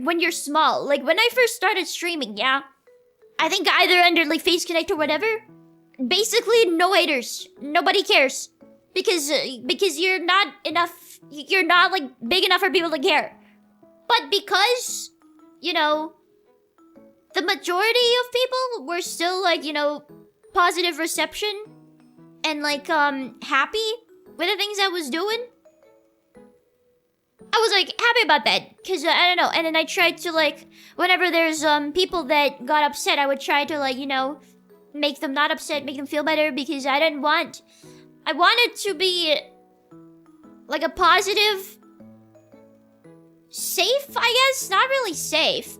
when you're small, like when I first started streaming, yeah. I think either under like Face Connect or whatever. Basically, no haters. Nobody cares. Because you're not enough, you're not like big enough for people to care. But because, you know, the majority of people were still like, you know, positive reception and like happy with the things I was doing, I was like happy about that. Cause I don't know. And then I tried to like, whenever there's people that got upset, I would try to like, you know, make them not upset, make them feel better, because I wanted to be like a positive, safe, I guess. Not really safe.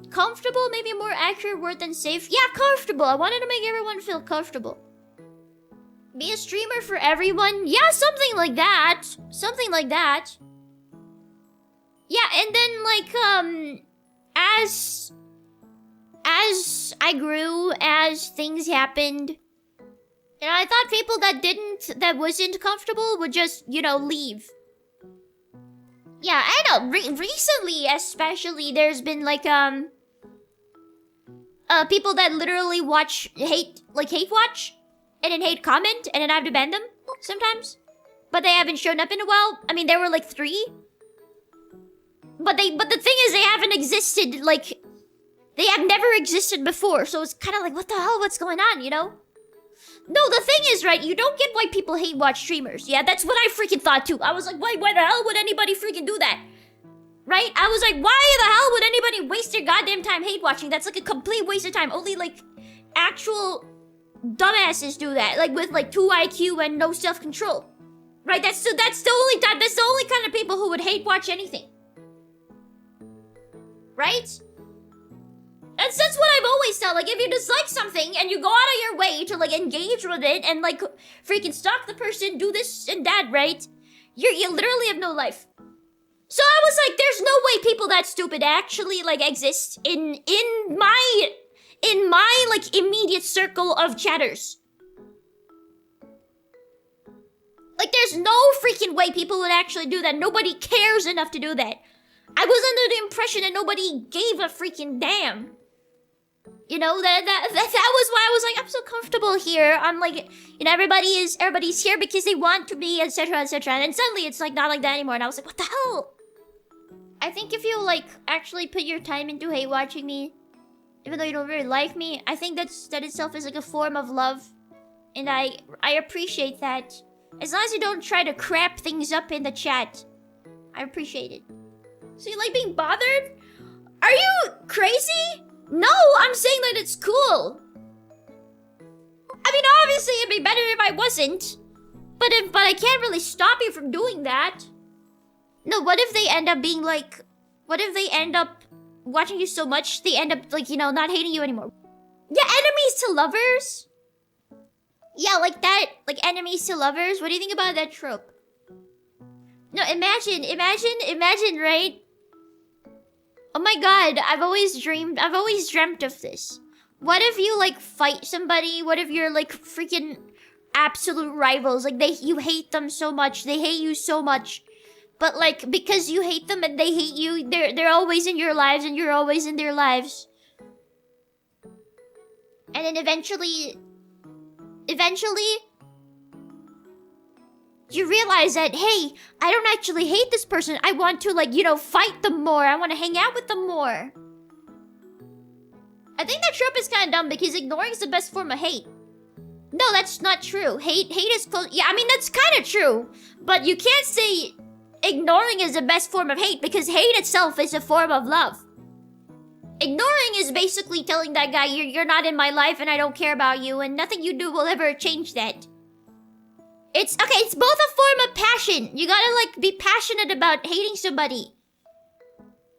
Comfortable, maybe a more accurate word than safe. Yeah, comfortable. I wanted to make everyone feel comfortable. Be a streamer for everyone. Yeah, something like that. Something like that. Yeah, and then like as I grew, as things happened, and I thought people that wasn't comfortable would just, you know, leave. Yeah, I know. Recently, especially, there's been like people that literally watch HateWatch, and then hate comment, and then I have to ban them sometimes. But they haven't shown up in a while. I mean, there were like 3. But the thing is, they haven't existed, like, they have never existed before. So it's kind of like, what the hell? What's going on, you know? No, the thing is, right, you don't get why people hate watch streamers. Yeah, that's what I freaking thought too. I was like, why the hell would anybody freaking do that? Right? I was like, why the hell would anybody waste their goddamn time hate watching? That's like a complete waste of time. Only like actual dumbasses do that. Like with like 2 IQ and no self-control. Right? That's the only kind of people who would hate watch anything. Right? That's what I've always thought. Like, if you dislike something and you go out of your way to like engage with it and like freaking stalk the person, do this and that, right? You literally have no life. So I was like, there's no way people that stupid actually like exist in my like immediate circle of chatters. Like, there's no freaking way people would actually do that. Nobody cares enough to do that. I was under the impression that nobody gave a freaking damn. You know, that was why I was like, I'm so comfortable here. I'm like, you know, everybody's here because they want to be, etc., etc. And then suddenly it's like not like that anymore. And I was like, what the hell? I think if you like actually put your time into hate watching me, even though you don't really like me, I think that itself is like a form of love. And I appreciate that. As long as you don't try to crap things up in the chat, I appreciate it. So you like being bothered? Are you crazy? No, I'm saying that it's cool. I mean, obviously it'd be better if I wasn't. But I can't really stop you from doing that. No, what if they end up being like... What if they end up watching you so much, they end up like, you know, not hating you anymore? Yeah, enemies to lovers? Yeah, like that. Like enemies to lovers? What do you think about that trope? No, imagine, right? Oh my god, I've always dreamt of this. What if you like fight somebody? What if you're like freaking absolute rivals? Like you hate them so much, they hate you so much. But like, because you hate them and they hate you, they're always in your lives and you're always in their lives. And then eventually, you realize that, hey, I don't actually hate this person. I want to, like, you know, fight them more. I want to hang out with them more. I think that trope is kind of dumb because ignoring is the best form of hate. No, that's not true. Hate is close. Yeah, I mean, that's kind of true. But you can't say ignoring is the best form of hate because hate itself is a form of love. Ignoring is basically telling that guy, you're not in my life and I don't care about you and nothing you do will ever change that. It's both a form of passion. You gotta like be passionate about hating somebody.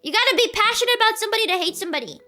You gotta be passionate about somebody to hate somebody.